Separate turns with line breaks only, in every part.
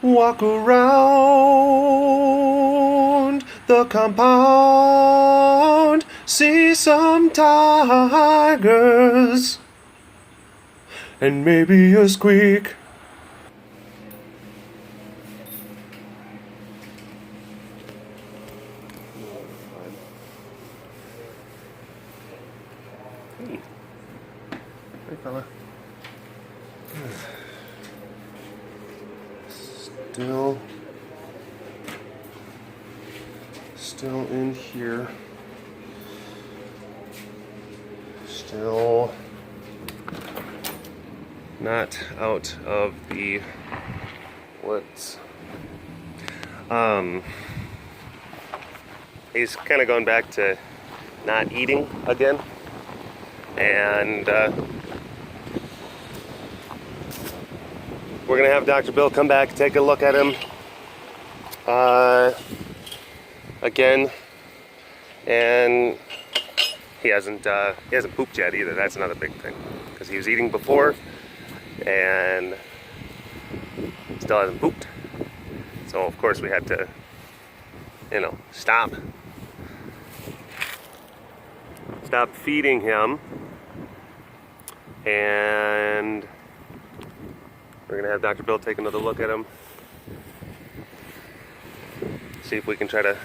walk around the compound, see some tigers, and maybe a squeak. Hey. Hey, fella. Still in here. Still not out of the woods. He's kind of going back to not eating again, and we're gonna have Dr. Bill come back, take a look at him again, and he hasn't pooped yet either. That's another big thing, because he was eating before and still hasn't pooped. So of course we had to, stop feeding him, and we're gonna have Dr. Bill take another look at him, see if we can try to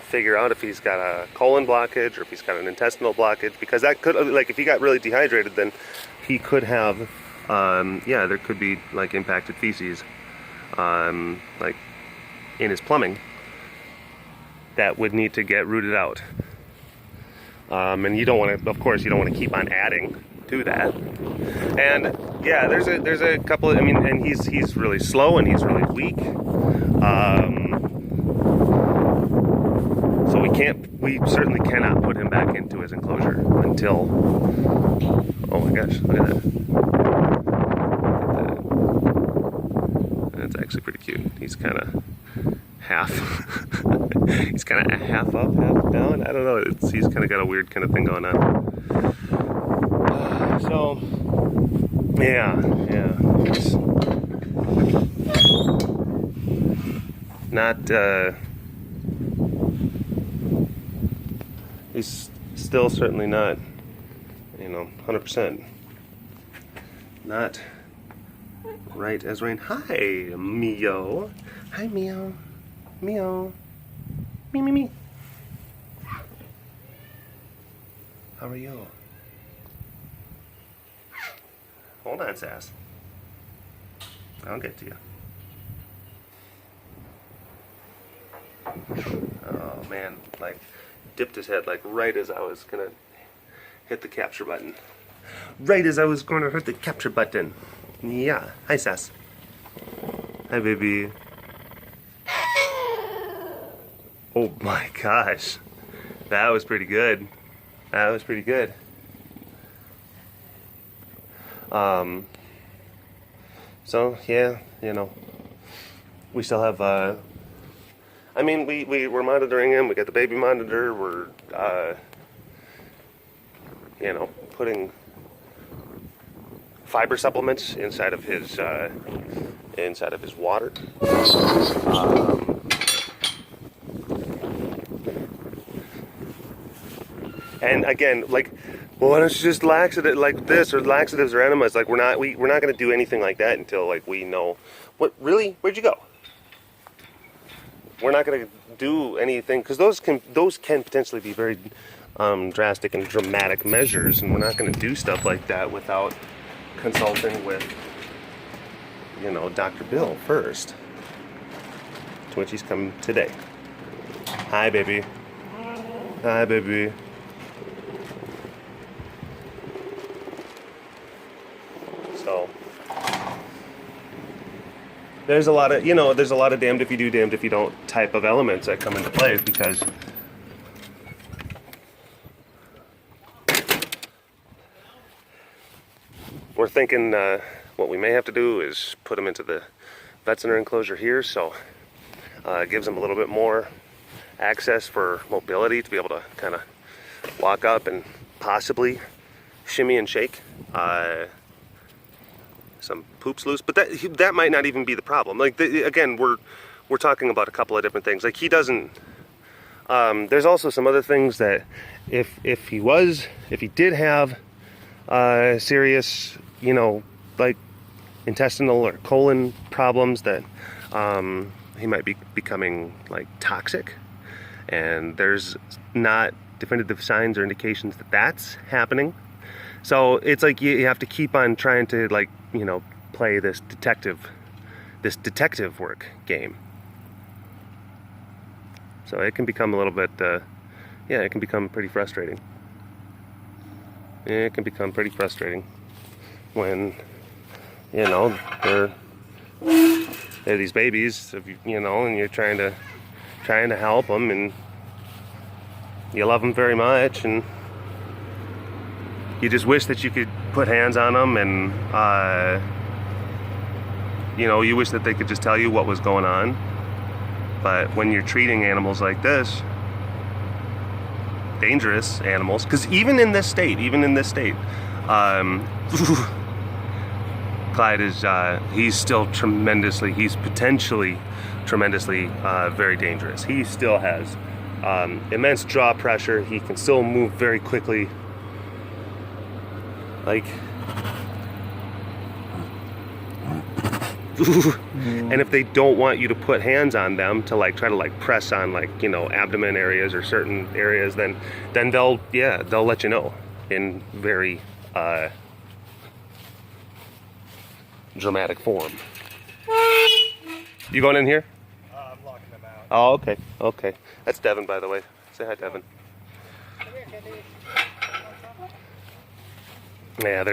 figure out if he's got a colon blockage or if he's got an intestinal blockage, because that could, like, if he got really dehydrated, then he could have, there could be like impacted feces, like in his plumbing, that would need to get rooted out. And you don't want to, of course, you don't want to keep on adding to that. And yeah, there's a couple of, and he's really slow and he's really weak. So we certainly cannot put him back into his enclosure until, oh my gosh, look at that. That's actually pretty cute. He's kind of half, he's kind of half up, half down. I don't know, he's kind of got a weird kind of thing going on. So, yeah, it's not, he's still certainly not, 100% not right as rain. Hi, Mio. Hi, Mio. Mio. Me. How are you? Hold on, Sass. I'll get to you. Oh man, like dipped his head like right as I was gonna hit the capture button. Right as I was going to hit the capture button. Yeah. Hi, Sass. Hi, baby. Oh my gosh. That was pretty good. That was pretty good. So yeah, we still have, we're monitoring him. We got the baby monitor. We're, putting fiber supplements inside of his water. And again, like, well, why don't you just laxative like this, or laxatives or enemas? Like, we're not going to do anything like that until like we know what really. Where'd you go? We're not going to do anything, because those can potentially be very drastic and dramatic measures, and we're not going to do stuff like that without consulting with Dr. Bill first. To which he's come today. Hi, baby. Hi, baby. So there's a lot of damned if you do, damned if you don't type of elements that come into play, because we're thinking what we may have to do is put them into the vet center enclosure here, so it gives them a little bit more access for mobility, to be able to kind of walk up and possibly shimmy and shake. some poops loose, but that might not even be the problem. Like again, we're talking about a couple of different things. Like he doesn't. There's also some other things that if he did have serious, you know, like intestinal or colon problems, that he might be becoming like toxic, and there's not definitive signs or indications that that's happening. So it's like you have to keep on trying to, like, you know, play this detective work game. So it can become a little bit, yeah, it can become pretty frustrating. It can become pretty frustrating when, you know, they're these babies, you know, and you're trying to help them, and you love them very much, and you just wish that you could put hands on them, and you know, you wish that they could just tell you what was going on. But when you're treating animals like this, dangerous animals, because even in this state, Clyde is, he's potentially tremendously very dangerous. He still has immense jaw pressure. He can still move very quickly. Like, and if they don't want you to put hands on them to, like, try to, like, press on, like, you know, abdomen areas or certain areas, then they'll let you know in very dramatic form. You going in here?
I'm locking them out.
Oh, okay. That's Devin, by the way. Say hi, Devin. Yeah,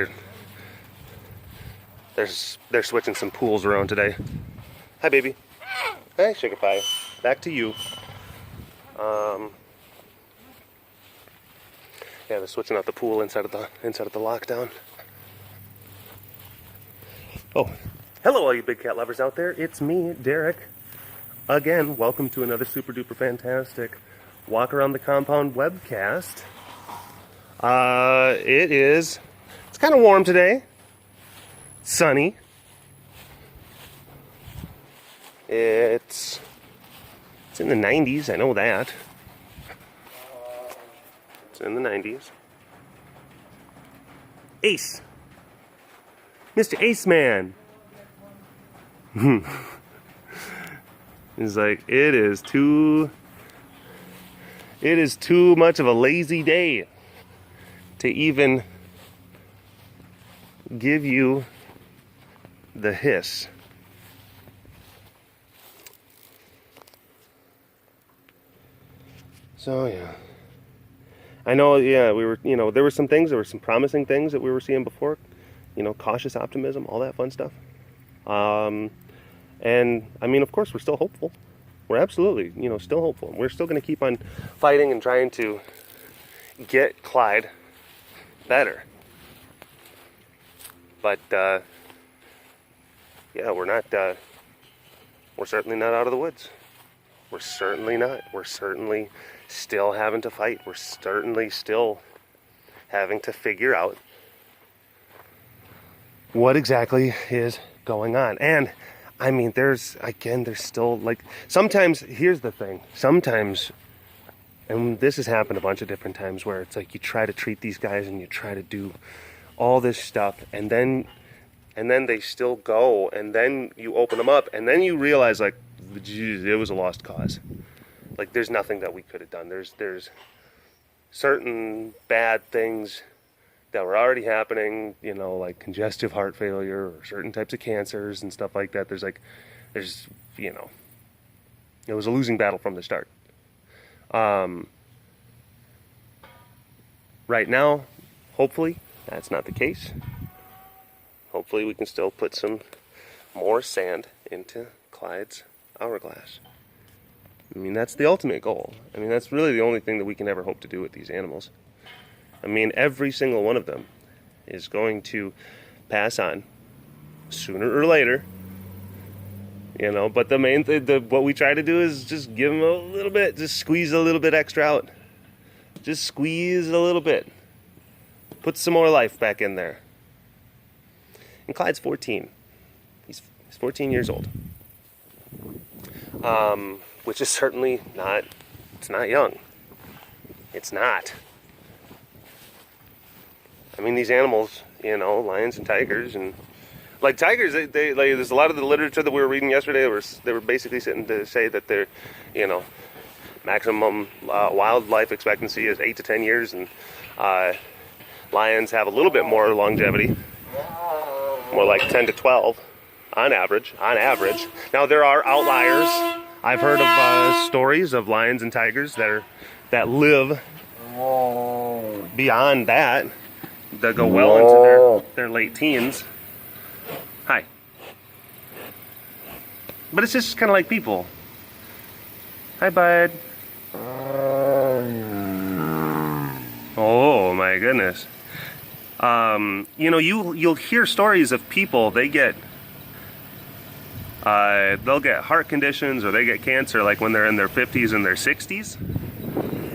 they're switching some pools around today. Hi, baby. Hey, sugar pie. Back to you. Yeah, they're switching out the pool inside of the lockdown. Oh, hello, all you big cat lovers out there. It's me, Derek. Again, welcome to another super duper fantastic walk around the compound webcast. It's kind of warm today. Sunny. It's in the 90s, I know that. It's in the 90s. Ace. Mr. Ace Man. He's like, it is too much of a lazy day to even give you the hiss. So yeah, I know. Yeah, we were. You know, there were some promising things that we were seeing before. You know, cautious optimism, all that fun stuff. And I mean, of course, we're still hopeful. We're absolutely, you know, still hopeful. We're still going to keep on fighting and trying to get Clyde better. But yeah, we're certainly not out of the woods. We're certainly not. We're certainly still having to fight. We're certainly still having to figure out what exactly is going on. And I mean, there's still, like, sometimes, here's the thing, and this has happened a bunch of different times, where it's like you try to treat these guys and you try to do all this stuff, and then they still go, and then you open them up, and then you realize, like, geez, it was a lost cause. Like, there's nothing that we could have done. There's certain bad things that were already happening, you know, like congestive heart failure or certain types of cancers and stuff like that. There's, you know, it was a losing battle from the start. Right now, hopefully, that's not the case. Hopefully we can still put some more sand into Clyde's hourglass. I mean, that's the ultimate goal. I mean, that's really the only thing that we can ever hope to do with these animals. I mean, every single one of them is going to pass on sooner or later, you know, but the main thing, what we try to do is just give them a little bit, just squeeze a little bit extra out. Just squeeze a little bit. Put some more life back in there. And Clyde's 14. He's 14 years old. Which is certainly not, it's not young. It's not. I mean, these animals, you know, lions and tigers, and like tigers, they like, there's a lot of the literature that we were reading yesterday. They were basically sitting to say that they're, you know, maximum wildlife expectancy is 8 to 10 years, and lions have a little bit more longevity, more like 10 to 12 on average. Now there are outliers. I've heard of stories of lions and tigers that live beyond that go well into their late teens. Hi. But it's just kind of like people. Hi, bud. Oh my goodness. You know, you'll hear stories of people, they'll get heart conditions or they get cancer like when they're in their 50s and their 60s.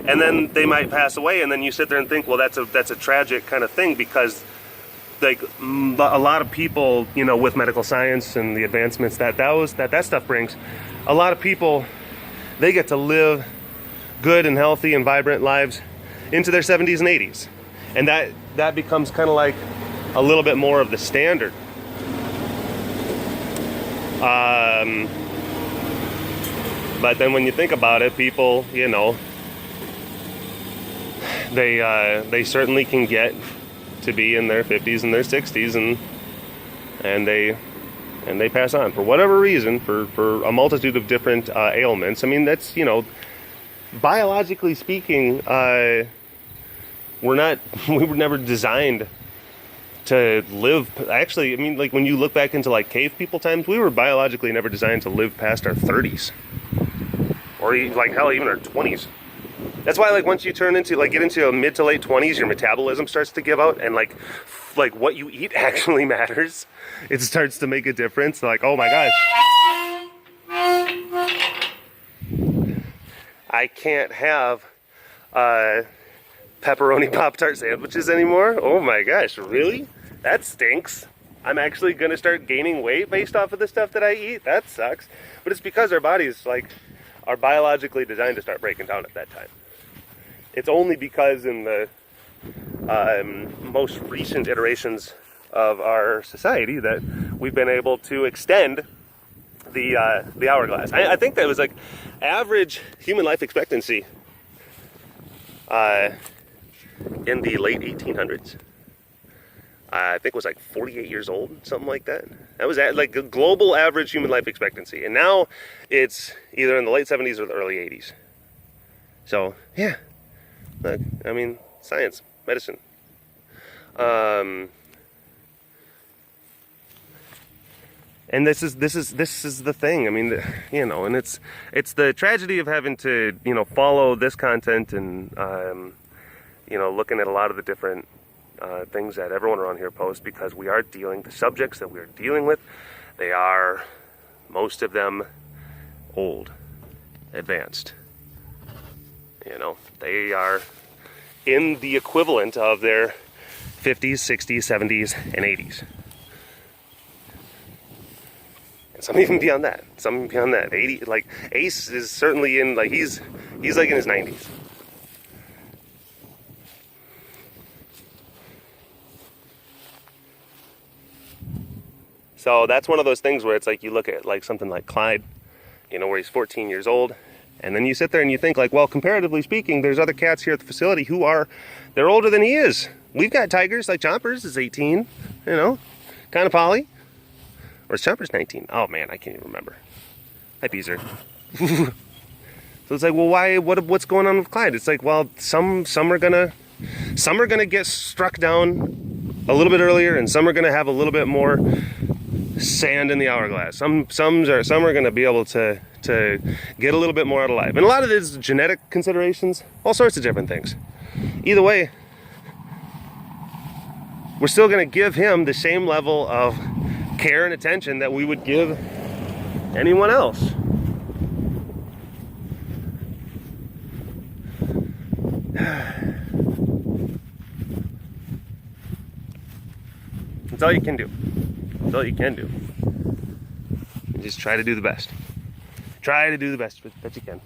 And then they might pass away, and then you sit there and think, well, that's a tragic kind of thing, because like a lot of people, you know, with medical science and the advancements that stuff brings, a lot of people, they get to live good and healthy and vibrant lives into their 70s and 80s. And that becomes kind of like a little bit more of the standard. But then when you think about it, people, you know, they certainly can get to be in their 50s and their 60s, and they pass on for whatever reason, for a multitude of different ailments. I mean, that's, you know, biologically speaking, we were never designed to live. Actually, I mean, like when you look back into like cave people times, we were biologically never designed to live past our 30s, or like hell, even our 20s. That's why, like, once you get into mid to late 20s, your metabolism starts to give out, and like what you eat actually matters. It starts to make a difference. Like, oh my gosh, I can't have pepperoni Pop-Tart sandwiches anymore. Oh my gosh, really? That stinks. I'm actually gonna start gaining weight based off of the stuff that I eat. That sucks. But it's because our bodies are biologically designed to start breaking down at that time. It's only because in the most recent iterations of our society that we've been able to extend the hourglass. I think that was like average human life expectancy in the late 1800s. I think it was like 48 years old, something like that. That was like a global average human life expectancy. And now it's either in the late 70s or the early 80s. So, yeah. Look, I mean, science, medicine. And this is the thing. I mean, you know, and it's the tragedy of having to, you know, follow this content and, you know, looking at a lot of the different things that everyone around here posts, because the subjects that we are dealing with, they are, most of them, old, advanced. You know, they are in the equivalent of their 50s, 60s, 70s, and 80s. And some even beyond that. 80, like Ace is certainly in, like he's like in his 90s. So that's one of those things where it's like you look at like something like Clyde, you know, where he's 14 years old, and then you sit there and you think like, well, comparatively speaking, there's other cats here at the facility they're older than he is. We've got tigers, like Chompers is 18, you know, kind of Polly. Or is Chompers 19? Oh man, I can't even remember. Hi, Beezer. So it's like, well, what's going on with Clyde? It's like, well, some are gonna get struck down a little bit earlier, and some are gonna have a little bit more sand in the hourglass. Some are gonna be able to get a little bit more out of life. And a lot of it is genetic considerations, all sorts of different things. Either way, we're still gonna give him the same level of care and attention that we would give anyone else. That's all you can do. That's all you can do. You just try to do the best. Try to do the best that you can.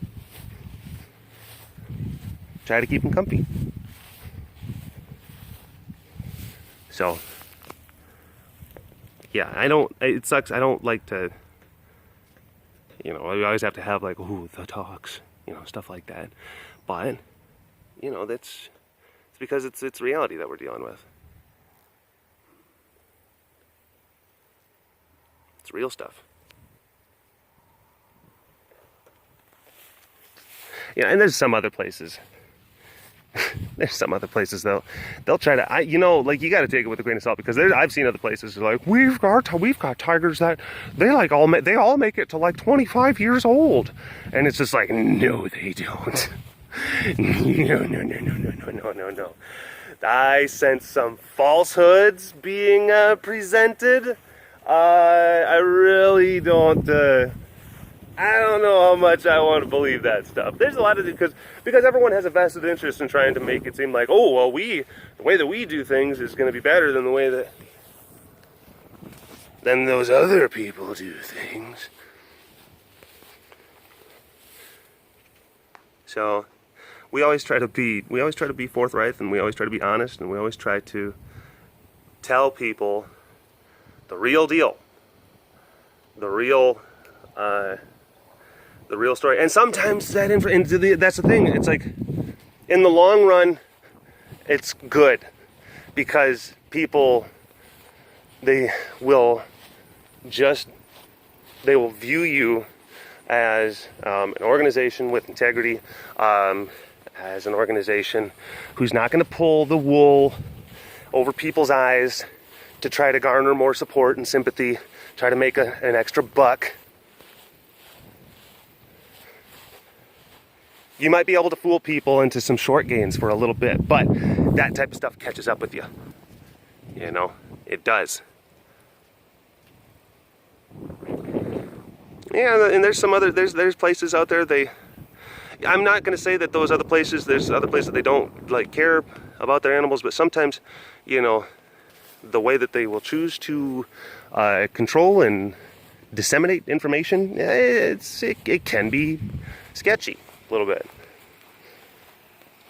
Try to keep them comfy. So, yeah, it sucks. I don't like to, you know, I always have to have like, ooh, the talks, you know, stuff like that. But, you know, it's because it's reality that we're dealing with. It's real stuff. Yeah, and there's some other places. There's some other places though. They'll try to, you know, like you got to take it with a grain of salt because I've seen other places like we've got tigers that they all make it to like 25 years old, and it's just like no, they don't. No. I sense some falsehoods being presented. I really don't. I don't know how much I want to believe that stuff. There's a lot of because everyone has a vested interest in trying to make it seem like, oh well, the way that we do things is going to be better than the way that those other people do things. So we always try to be forthright, and we always try to be honest, and we always try to tell people the real deal, the real story. And sometimes that's the thing. It's like in the long run, it's good because people they will view you as an organization with integrity, as an organization who's not going to pull the wool over people's eyes to try to garner more support and sympathy, try to make an extra buck. You might be able to fool people into some short gains for a little bit, but that type of stuff catches up with you. You know, it does. Yeah, and there's places out there I'm not going to say that there's other places they don't like care about their animals, but sometimes, you know, the way that they will choose to control and disseminate information, it can be sketchy a little bit.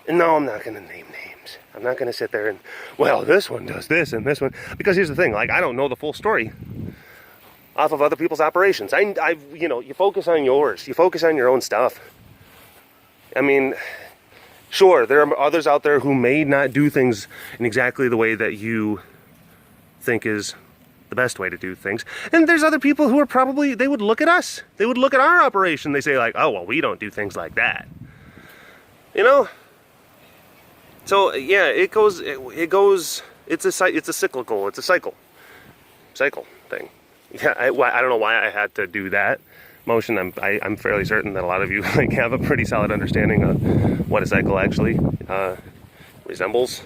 And no, I'm not going to name names. I'm not going to sit there and, well, this one does this and this one, because here's the thing, like I don't know the full story off of other people's operations. You know, you focus on yours. You focus on your own stuff. I mean, sure, there are others out there who may not do things in exactly the way that you think is the best way to do things. And there's other people who are probably, they would look at us. They would look at our operation. They say like, oh, well, we don't do things like that. You know? So, yeah, it goes, it's a cycle thing. Yeah, I don't know why I had to do that motion. I'm fairly certain that a lot of you like have a pretty solid understanding of what a cycle actually resembles.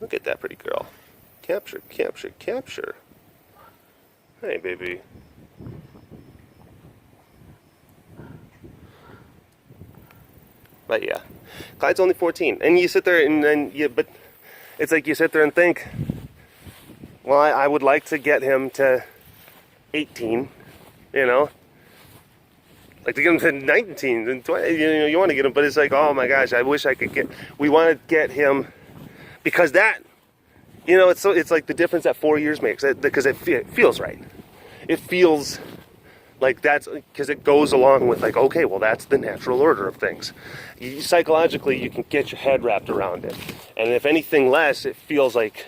Look at that pretty girl. Capture. Hey, baby. But yeah, Clyde's only 14, and you sit there but it's like you sit there and think, well, I would like to get him to 18, you know, like to get him to 19 and 20, you know, you want to get him, but it's like, oh my gosh, I wish I could we want to get him, because that, you know, it's like the difference that 4 years makes, because it feels right. It feels like that's, because it goes along with like, okay, well, that's the natural order of things. Psychologically, you can get your head wrapped around it. And if anything less, it feels like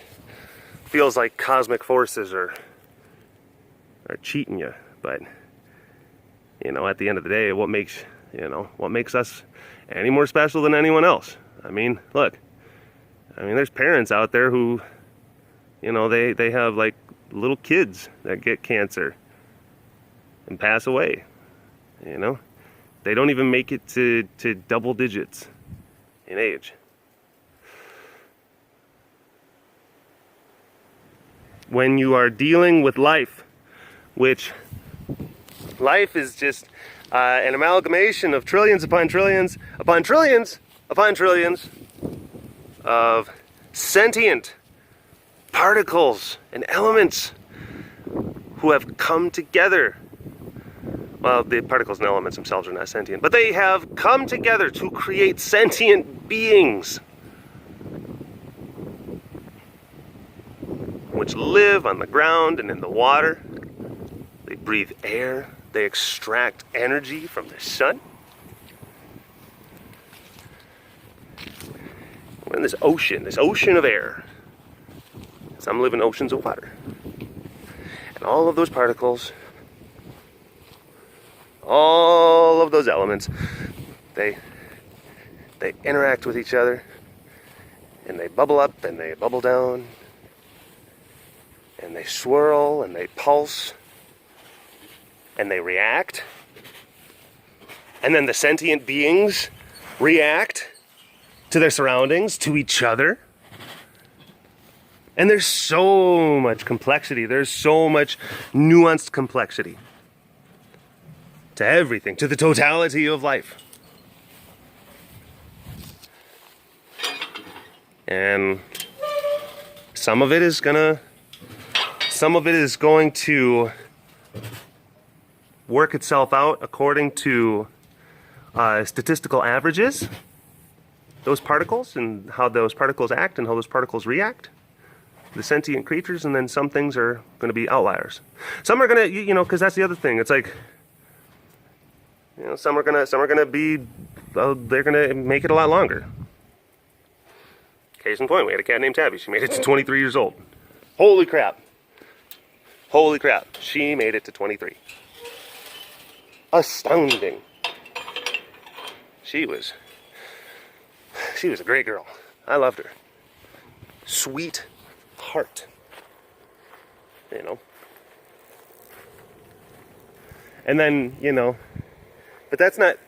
cosmic forces are cheating you. But, you know, at the end of the day, what makes us any more special than anyone else? I mean, look, there's parents out there who, you know, they have like little kids that get cancer and pass away. You know, they don't even make it to double digits in age. When you are dealing with life, which life is just an amalgamation of trillions upon trillions upon trillions upon trillions of sentient particles and elements who have come together. Well, the particles and elements themselves are not sentient, but they have come together to create sentient beings which live on the ground and in the water. They breathe air. They extract energy from the sun. We're in this ocean of air. Some live in oceans of water. And all of those particles, all of those elements, they interact with each other, and they bubble up and they bubble down, and they swirl and they pulse, and they react. And then the sentient beings react to their surroundings, to each other. And there's so much complexity. There's so much nuanced complexity to everything, to the totality of life. And some of it is going to work itself out according to statistical averages, those particles and how those particles act and how those particles react, the sentient creatures, and then some things are going to be outliers. Some are going to, because that's the other thing. It's like, some are going to be, they're going to make it a lot longer. Case in point, we had a cat named Tabby. She made it to 23 years old. Holy crap. Holy crap. She made it to 23. Astounding. She was a great girl. I loved her. Sweet heart. And then, but that's not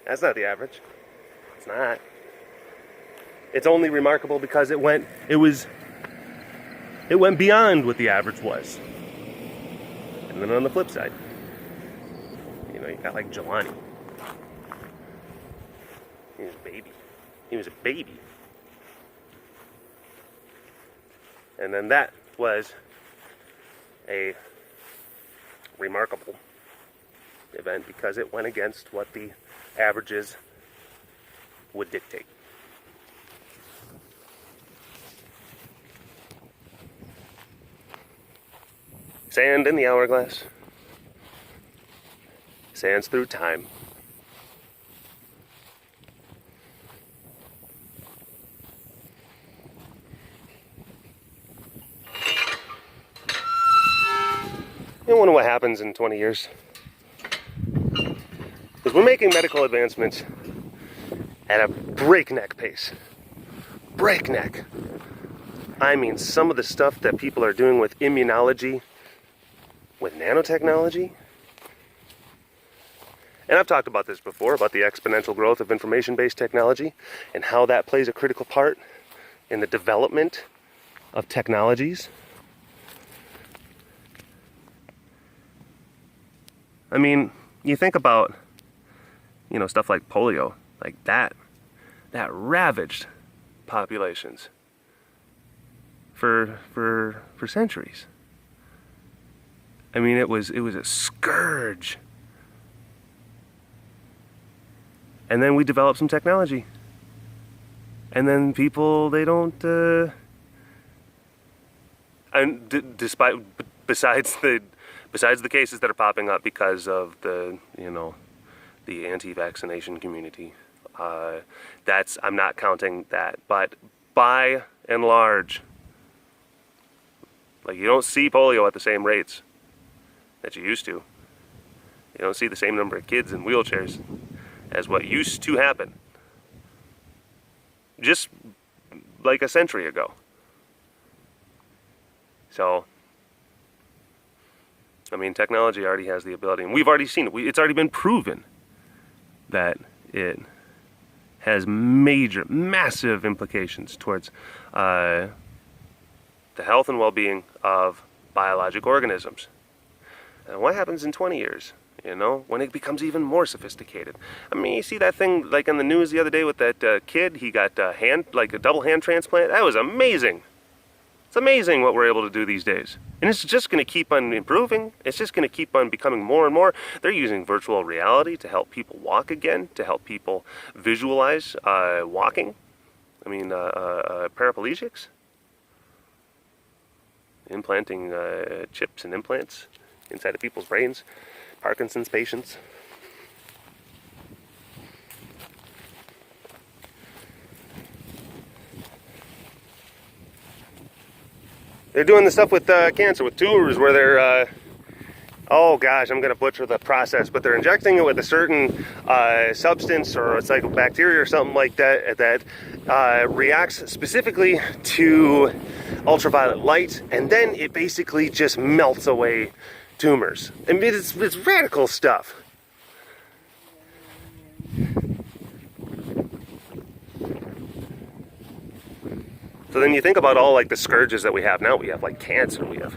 the average. It's not. It's only remarkable because it went beyond what the average was. And then on the flip side, you got like Jelani. He was a baby. He was a baby. And then that was a remarkable event because it went against what the averages would dictate. Sand in the hourglass. Sands through time. I wonder what happens in 20 years. Because we're making medical advancements at a breakneck pace. Breakneck. I mean, some of the stuff that people are doing with immunology, with nanotechnology. And I've talked about this before, about the exponential growth of information-based technology and how that plays a critical part in the development of technologies. I mean, you think about, stuff like polio, like that ravaged populations for centuries. I mean, it was a scourge. And then we develop some technology. And then people, they don't, besides the cases that are popping up because of the anti-vaccination community, I'm not counting that. But by and large, like, you don't see polio at the same rates that you used to. You don't see the same number of kids in wheelchairs as what used to happen just like a century ago. So, I mean, technology already has the ability, and we've already seen it. It's already been proven that it has massive implications towards the health and well-being of biologic organisms. And what happens in 20 years? When it becomes even more sophisticated. I mean, you see that thing like on the news the other day with that kid. He got a double hand transplant. That was amazing. It's amazing what we're able to do these days. And it's just going to keep on improving. It's just going to keep on becoming more and more. They're using virtual reality to help people walk again, to help people visualize walking. I mean, paraplegics. Implanting chips and implants inside of people's brains. Parkinson's patients. They're doing the stuff with cancer, with tumors, where they're, oh gosh, I'm going to butcher the process, but they're injecting it with a certain substance, or it's like a bacteria or something like that, that reacts specifically to ultraviolet light, and then it basically just melts away tumors. I mean, it's radical stuff. So then you think about all like the scourges that we have now. We have like cancer, we have,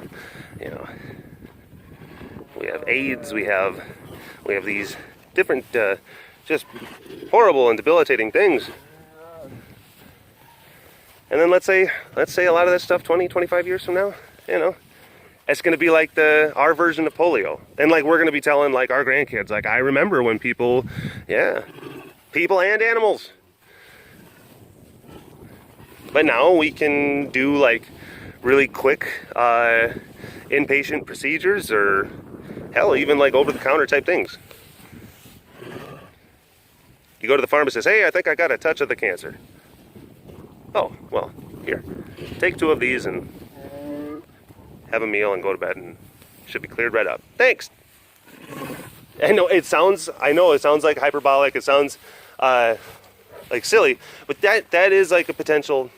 you know, we have AIDS, we have these different just horrible and debilitating things. And then let's say a lot of this stuff 20, 25 years from now, you know, it's going to be like our version of polio. And like we're going to be telling like our grandkids, like, I remember when people and animals. But now we can do like really quick inpatient procedures, or hell, even like over-the-counter type things. You go to the pharmacist, hey, I think I got a touch of the cancer. Oh, well, here, take 2 of these and have a meal and go to bed, and should be cleared right up. Thanks. I know it sounds like hyperbolic. It sounds like silly, but that is like a potential.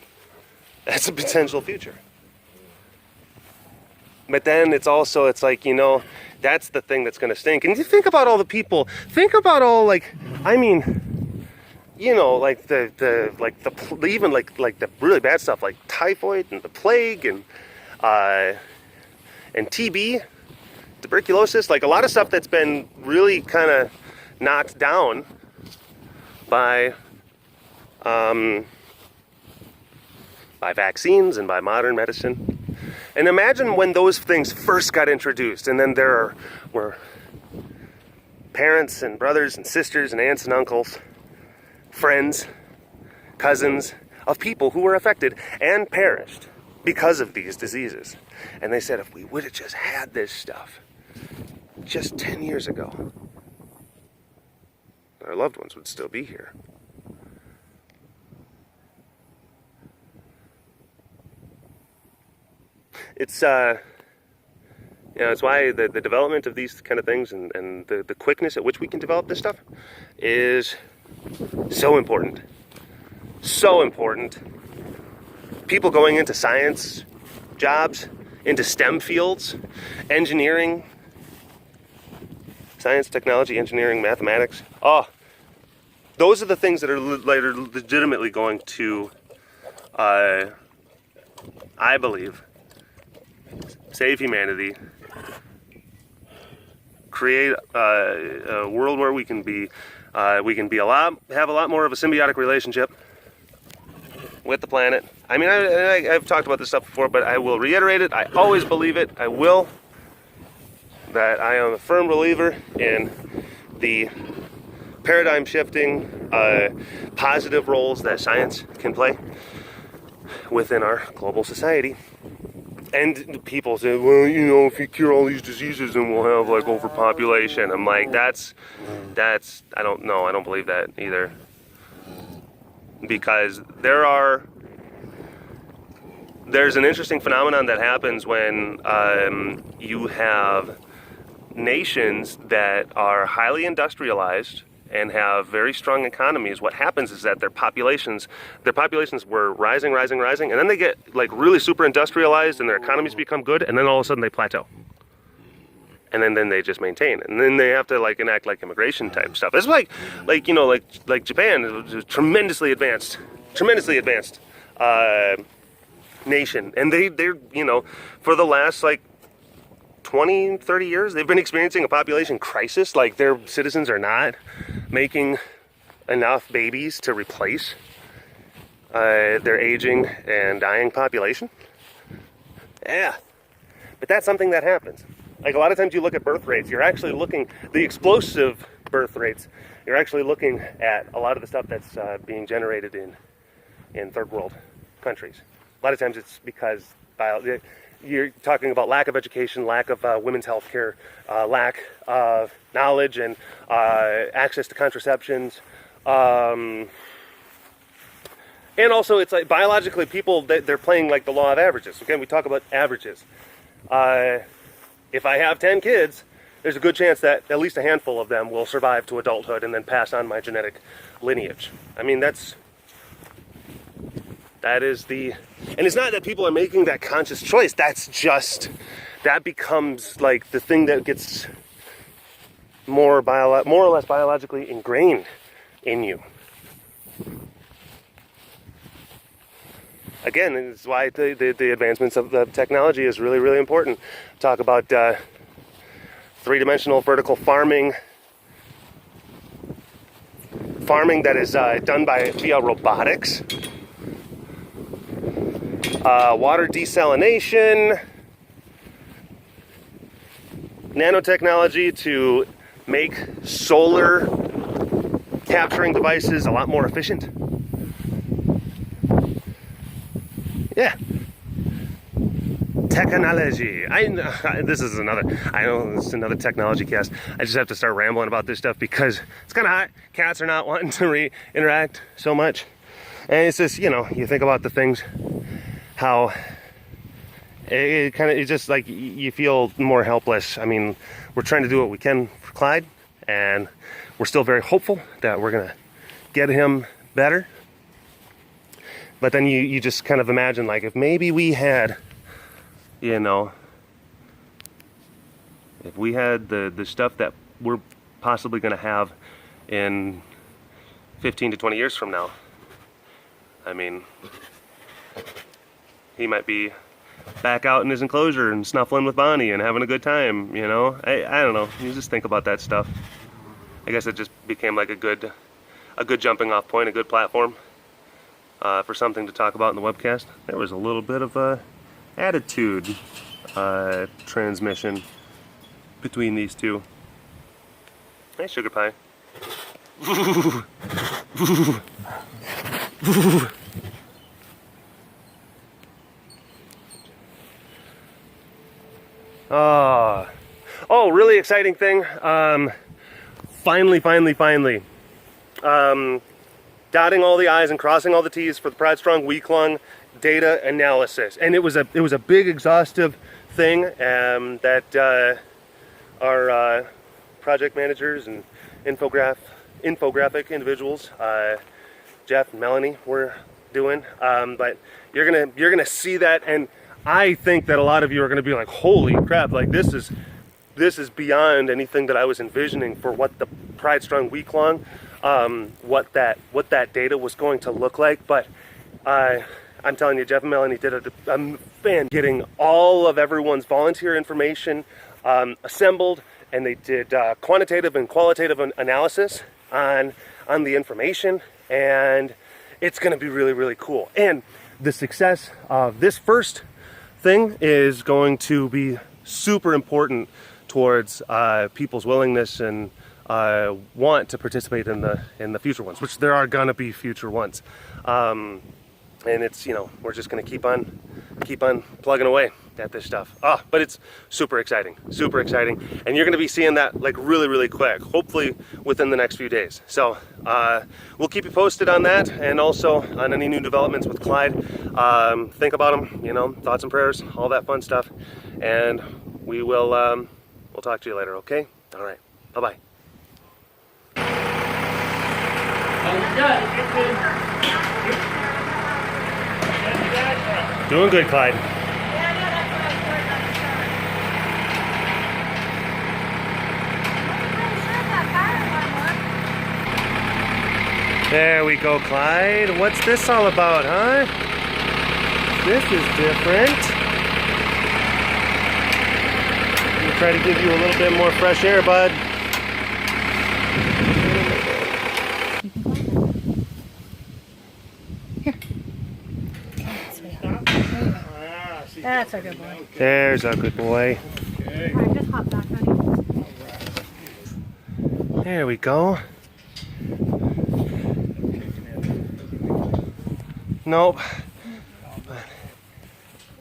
That's a potential future. But then it's like, you know, that's the thing that's going to stink. And you think about all the people. Think about all, like, I mean, you know, like the really bad stuff like typhoid and the plague and TB, tuberculosis, like a lot of stuff that's been really kind of knocked down by vaccines and by modern medicine. And imagine when those things first got introduced, and then there were parents and brothers and sisters and aunts and uncles, friends, cousins of people who were affected and perished because of these diseases. And they said, if we would have just had this stuff just 10 years ago, our loved ones would still be here. It's it's why the development of these kind of things and the quickness at which we can develop this stuff is so important. So important. People going into science jobs, into STEM fields, engineering, science, technology, engineering, mathematics. Oh, those are the things that are legitimately going to, I believe, save humanity, create a world where we can have a lot more of a symbiotic relationship with the planet. I mean, I've talked about this stuff before, but I will reiterate it. I always believe it. I will. That I am a firm believer in the paradigm shifting, positive roles that science can play within our global society. And people say, well, you know, if you cure all these diseases, then we'll have like overpopulation. I'm like, that's, I don't know. I don't believe that either. Because there's an interesting phenomenon that happens when you have nations that are highly industrialized and have very strong economies. What happens is that their populations were rising, and then they get like really super industrialized and their economies become good, and then all of a sudden they plateau. And then they just maintain, and then they have to like enact like immigration type stuff. It's like Japan is a tremendously advanced nation, and they're for the last like 20, 30 years, they've been experiencing a population crisis. Like their citizens are not making enough babies to replace their aging and dying population. Yeah, but that's something that happens. Like a lot of times you look at birth rates, you're actually looking, the explosive birth rates, you're actually looking at a lot of the stuff that's being generated in third world countries. A lot of times it's because you're talking about lack of education, lack of women's health care, lack of knowledge and access to contraceptions. And also it's like biologically people, they're playing like the law of averages. Again, we talk about averages. If I have 10 kids, there's a good chance that at least a handful of them will survive to adulthood and then pass on my genetic lineage. I mean, that is the, and it's not that people are making that conscious choice. That's just, that becomes like the thing that gets more or less biologically ingrained in you. Again, it's why the advancements of the technology is really, really important. Talk about three-dimensional vertical farming that is done via robotics, water desalination, nanotechnology to make solar capturing devices a lot more efficient. Yeah. Technology. This is another, I know it's another technology cast. I just have to start rambling about this stuff because it's kind of hot. Cats are not wanting to interact so much. And it's just, you know, you think about the things, how it's just like you feel more helpless. I mean, we're trying to do what we can for Clyde, and we're still very hopeful that we're going to get him better. But then you just kind of imagine, like, if maybe we had, you know, if we had the stuff that we're possibly going to have in 15 to 20 years from now, I mean, he might be back out in his enclosure and snuffling with Bonnie and having a good time, you know? I don't know. You just think about that stuff. I guess it just became like a good jumping off point, a good platform. For something to talk about in the webcast. There was a little bit of attitude transmission between these two. Hey, sugar pie. Oh, really exciting thing. Finally. Dotting all the I's and crossing all the T's for the Pride Strong week-long data analysis. And it was a big, exhaustive thing that our project managers and infographic individuals, Jeff and Melanie, were doing. But you're gonna see that, and I think that a lot of you are gonna be like, "Holy crap! Like this is beyond anything that I was envisioning for what the Pride Strong week-long." What that data was going to look like, but I'm telling you, Jeff and Melanie did a fan getting all of everyone's volunteer information assembled, and they did quantitative and qualitative analysis on the information, and it's going to be really, really cool. And the success of this first thing is going to be super important towards people's willingness and want to participate in the future ones, which there are gonna be future ones, and it's, you know, we're just gonna keep on plugging away at this stuff. But it's super exciting, and you're gonna be seeing that like really, really quick, hopefully within the next few days. So we'll keep you posted on that, and also on any new developments with Clyde. Think about them, you know, thoughts and prayers, all that fun stuff, and we'll talk to you later. Okay? All right. Bye bye. Doing good, Clyde. There we go, Clyde. What's this all about, huh? This is different. We'll try to give you a little bit more fresh air, bud.
That's a good boy.
There's a good boy.
Alright, just hop back, honey.
There we go. Nope.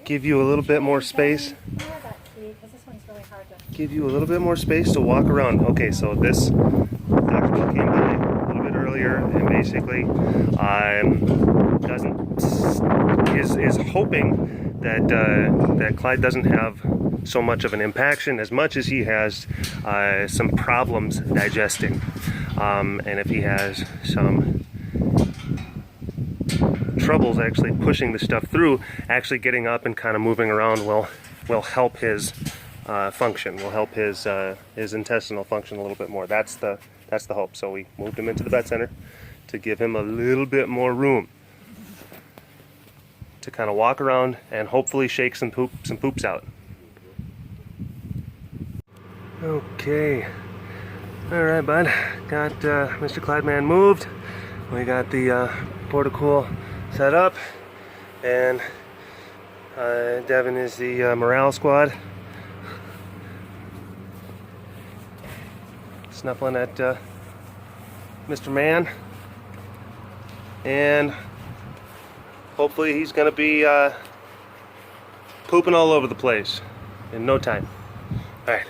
Give you a little bit more space. Give you a little bit more space to walk around. Okay, so this Dr. Bill came by a little bit earlier and basically is hoping that that Clyde doesn't have so much of an impaction as much as he has some problems digesting, and if he has some troubles actually pushing the stuff through, actually getting up and kind of moving around will help his function, will help his intestinal function a little bit more. That's the hope. So we moved him into the vet center to give him a little bit more room to kind of walk around and hopefully shake some poops out. Okay, all right, bud. Got Mr. Clyde Man moved. We got the porta-cool set up, and Devin is the morale squad, snuffling at Mr. Man, and hopefully he's gonna be pooping all over the place in no time. All right,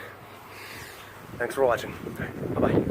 thanks for watching. All right, bye-bye.